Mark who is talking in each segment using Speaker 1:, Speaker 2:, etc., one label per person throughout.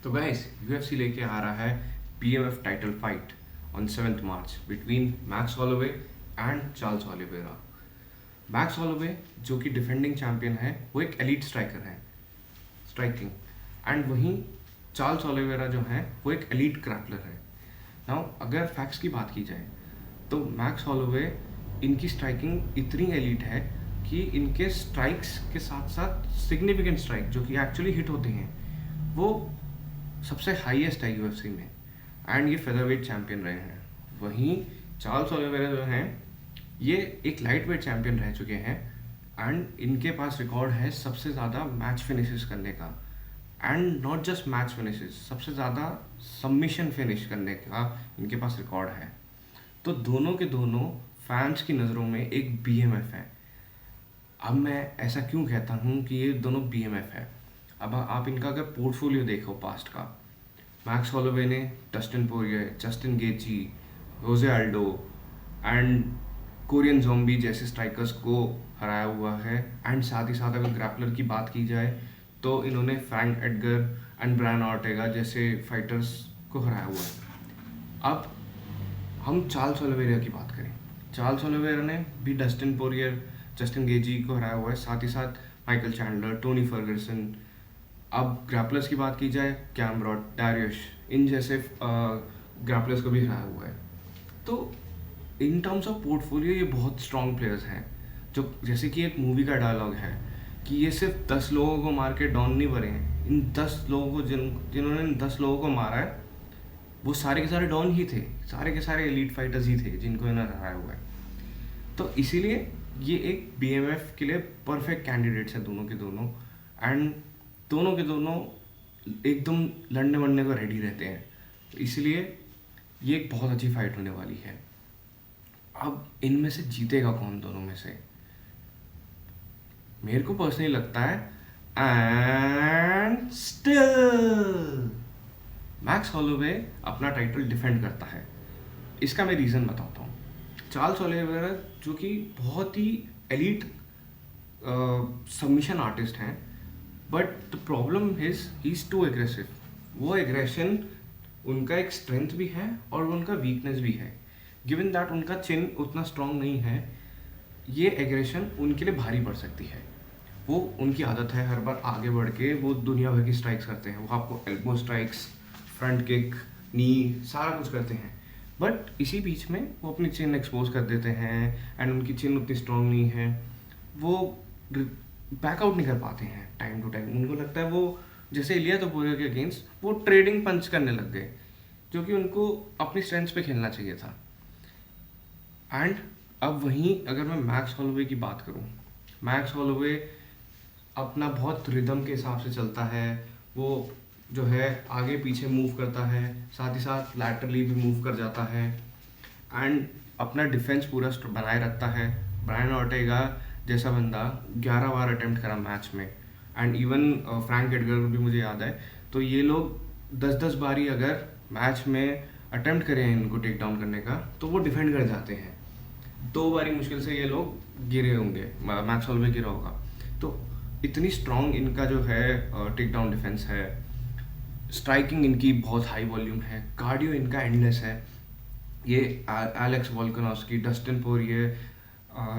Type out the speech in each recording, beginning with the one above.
Speaker 1: तो guys UFC लेके आ रहा है BMF title fight on 7th March between max Holloway and Charles Oliveira. Max Holloway जो कि डिफेंडिंग चैंपियन है, वो एक एलीट स्ट्राइकर है स्ट्राइकिंग, एंड वहीं चार्ल्स ओलिवेरा जो है वो एक एलीट क्रैपलर है। नाउ अगर फैक्ट्स की बात की जाए तो मैक्स हॉलोवे इनकी स्ट्राइकिंग इतनी एलीट है कि इनके स्ट्राइक्स के साथ साथ सिग्निफिकेंट स्ट्राइक जो कि एक्चुअली हिट होते हैं वो सबसे हाईएस्ट है यूएफसी में, एंड ये फेदरवेट चैंपियन रहे हैं। वहीं चार्ल्स ओलिवेरा जो हैं ये एक लाइट वेट चैंपियन रह चुके हैं, एंड इनके पास रिकॉर्ड है सबसे ज़्यादा मैच फिनिशेस करने का, and not just match finishes, सबसे ज़्यादा सबमिशन फिनिश करने का इनके पास रिकॉर्ड है। तो दोनों के दोनों फैंस की नज़रों में एक बीएमएफ है। अब मैं ऐसा क्यों कहता हूँ कि ये दोनों बीएमएफ है? अब आप इनका अगर पोर्टफोलियो देखो पास्ट का, मैक्स हॉलोवे ने डस्टिन पोरियर, जस्टिन गेची, रोजे आल्डो एंड कोरियन ज़ॉम्बी जैसे स्ट्राइकर्स को हराया हुआ है, एंड साथ ही साथ अगर ग्रैपलर की बात की जाए तो इन्होंने Frank Edgar and Brian Ortega जैसे फाइटर्स को हराया हुआ है। अब हम चार्ल्स ओलिवेरा की बात करें, चार्ल्स ओलिवेरा ने भी डस्टिन पोरियर, जस्टिन गेजी को हराया हुआ है, साथ ही साथ माइकल चैंडलर, टोनी फर्गसन। अब ग्रैपलर्स की बात की जाए, कैमरॉट, डारियश, इन जैसे ग्रैपलर्स को भी हराया हुआ है। तो इन टर्म्स ऑफ पोर्टफोलियो ये बहुत स्ट्रॉन्ग प्लेयर्स हैं। जो जैसे कि एक मूवी का डायलॉग है कि ये सिर्फ 10 लोगों को मार के डॉन नहीं बने हैं, इन 10 लोगों को जिन्होंने इन 10 लोगों को मारा है वो सारे के सारे डॉन ही थे, सारे के सारे एलीट फाइटर्स ही थे जिनको इन्होंने हराया हुआ है। तो इसीलिए ये एक बीएमएफ के लिए परफेक्ट कैंडिडेट्स हैं दोनों के दोनों, एंड दोनों के दोनों एकदम लड़ने वड़ने को रेडी रहते हैं। तो इसलिए ये एक बहुत अच्छी फाइट होने वाली है। अब इनमें से जीतेगा कौन दोनों में से? मेरे को पर्सनली लगता है एंड स्टिल मैक्स हॉलोवे अपना टाइटल डिफेंड करता है। इसका मैं रीज़न बताता हूँ। चार्ल्स ओलिवेरा जो कि बहुत ही एलीट सबमिशन आर्टिस्ट हैं, but the problem is he is too aggressive. वो एग्रेशन उनका एक स्ट्रेंथ भी है और उनका वीकनेस भी है। गिवन दैट उनका चिन उतना स्ट्रॉन्ग नहीं है, ये एग्रेशन उनके लिए भारी पड़ सकती है। वो उनकी आदत है हर बार आगे बढ़ के वो दुनिया भर की स्ट्राइक्स करते हैं। वो आपको एल्बो स्ट्राइक्स, फ्रंट किक, नी, सारा कुछ करते हैं, बट इसी बीच में वो अपनी चिन एक्सपोज कर देते हैं, एंड उनकी चिन उतनी स्ट्रॉन्ग नहीं है, वो बैकआउट नहीं कर पाते हैं टाइम टू टाइम। उनको लगता है वो जैसे इलिया तोपुरिया के अगेंस्ट वो ट्रेडिंग पंच करने लग गए, जो कि उनको अपनी स्ट्रेंथ्स पे खेलना चाहिए था। एंड अब वहीं अगर मैं मैक्स हॉलोवे की बात करूं, मैक्स हॉलोवे अपना बहुत रिदम के हिसाब से चलता है। वो जो है आगे पीछे मूव करता है, साथ ही साथ लैटरली भी मूव कर जाता है, एंड अपना डिफेंस पूरा बनाए रखता है। ब्रायन ऑर्टेगा जैसा बंदा 11 बार अटेम्प्ट करा मैच में, एंड इवन फ्रैंक एडगर भी मुझे याद है। तो ये लोग 10-10 बारी अगर मैच में अटेम्प्ट करें इनको टेक डाउन करने का तो वो डिफेंड कर जाते हैं। 2 बारी मुश्किल से ये लोग गिरे होंगे, मैक्स हॉलोवे गिरा होगा। तो इतनी स्ट्रॉन्ग इनका जो है टेक डाउन डिफेंस है, स्ट्राइकिंग इनकी बहुत हाई वॉल्यूम है, कार्डियो इनका एंडलेस है। ये Alex Volkanovski, Dustin Poirier,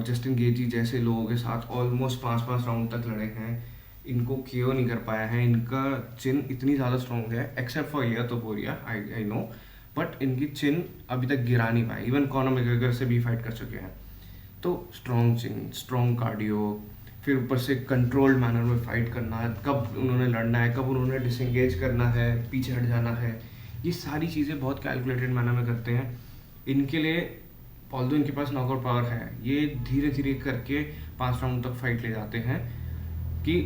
Speaker 1: Justin Gaethje जैसे लोगों के साथ ऑलमोस्ट 5-5 राउंड तक लड़े हैं, इनको केओ नहीं कर पाया है। इनका चिन इतनी ज़्यादा स्ट्रॉन्ग है, except for Iliya तोपुरिया, I know, but इनकी चिन अभी तक गिरा नहीं पाई। इवन कॉनर मैकग्रेगर से भी फाइट कर चुके हैं। तो स्ट्रॉन्ग चिन, स्ट्रॉन्ग कार्डियो, फिर ऊपर से कंट्रोल्ड मैनर में फाइट करना, कब उन्होंने लड़ना है, कब उन्होंने डिसएंगेज करना है, पीछे हट जाना है, ये सारी चीज़ें बहुत कैलकुलेटेड मैनर में करते हैं। इनके लिए ऑल्दो इनके पास नॉकआउट पावर है, ये धीरे धीरे करके 5 राउंड तक फाइट ले जाते हैं कि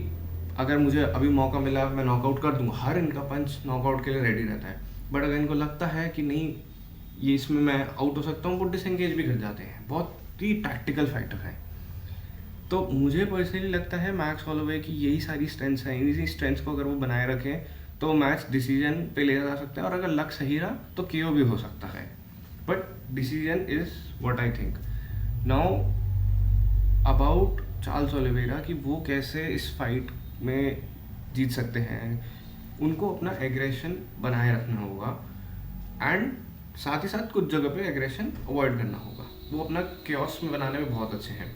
Speaker 1: अगर मुझे अभी मौका मिला मैं नॉकआउट कर दूंगा। हर इनका पंच नॉकआउट के लिए रेडी रहता है, बट अगर इनको लगता है कि नहीं ये इसमें मैं आउट हो सकता हूँ, वो डिसएंगेज भी कर जाते हैं। बहुत ही टैक्टिकल फाइटर है। तो मुझे पर्सनली लगता है मैक्स हॉलोवे की यही सारी स्ट्रेंथ्स हैं। इसी स्ट्रेंथ्स को अगर वो बनाए रखें तो मैच डिसीजन पे ले जा सकते हैं, और अगर लक सही रहा तो केओ भी हो सकता है, but decision is what I think. Now about Charles Oliveira कि वो कैसे इस फाइट में जीत सकते हैं, उनको अपना एग्रेशन बनाए रखना होगा, एंड साथ ही साथ कुछ जगह पे एग्रेशन अवॉइड करना होगा। वो अपना क्योस में बनाने में बहुत अच्छे हैं।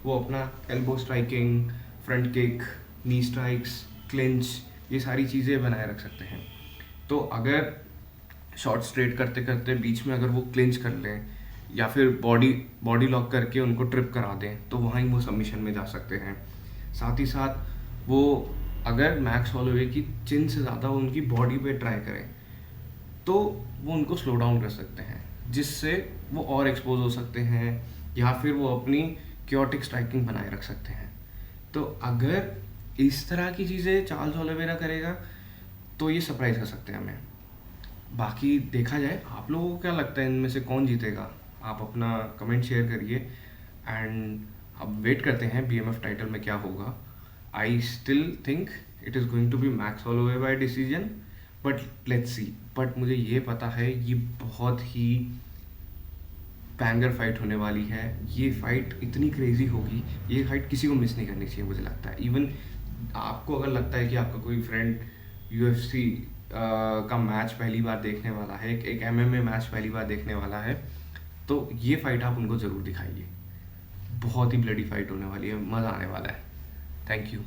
Speaker 1: वो अपना एल्बो स्ट्राइकिंग, फ्रंट किक, नी स्ट्राइक्स, क्लिंच, ये सारी चीज़ें बनाए रख सकते हैं। तो अगर शॉर्ट स्ट्रेट करते करते बीच में अगर वो क्लिंच कर लें या फिर बॉडी लॉक करके उनको ट्रिप करा दें, तो वहीं वो सबमिशन में जा सकते हैं। साथ ही साथ वो अगर मैक्स हॉलोवे की चिन से ज़्यादा उनकी बॉडी पे ट्राई करें, तो वो उनको स्लो डाउन कर सकते हैं, जिससे वो और एक्सपोज हो सकते हैं, या फिर वो अपनी क्योटिक स्ट्राइकिंग बनाए रख सकते हैं। तो अगर इस तरह की चीज़ें चार्ल्स ओलिवेरा करेगा तो ये सरप्राइज कर सकते हैं हमें। बाकी देखा जाए, आप लोगों को क्या लगता है इनमें से कौन जीतेगा? आप अपना कमेंट शेयर करिए, एंड अब वेट करते हैं BMF टाइटल में क्या होगा। I still think it is going to be Max Holloway by decision, but let's see. But मुझे ये पता है ये बहुत ही बैंगर फाइट होने वाली है। ये फाइट इतनी क्रेजी होगी, ये फाइट किसी को मिस नहीं करनी चाहिए मुझे लगता है। इवन आपको अगर लगता है कि आपका कोई फ्रेंड UFC का मैच पहली बार देखने वाला है, एक MMA मैच पहली बार देखने वाला है, तो ये फाइट आप उनको ज़रूर दिखाइए। बहुत ही ब्लडी फाइट होने वाली है, मज़ा आने वाला है। Thank you.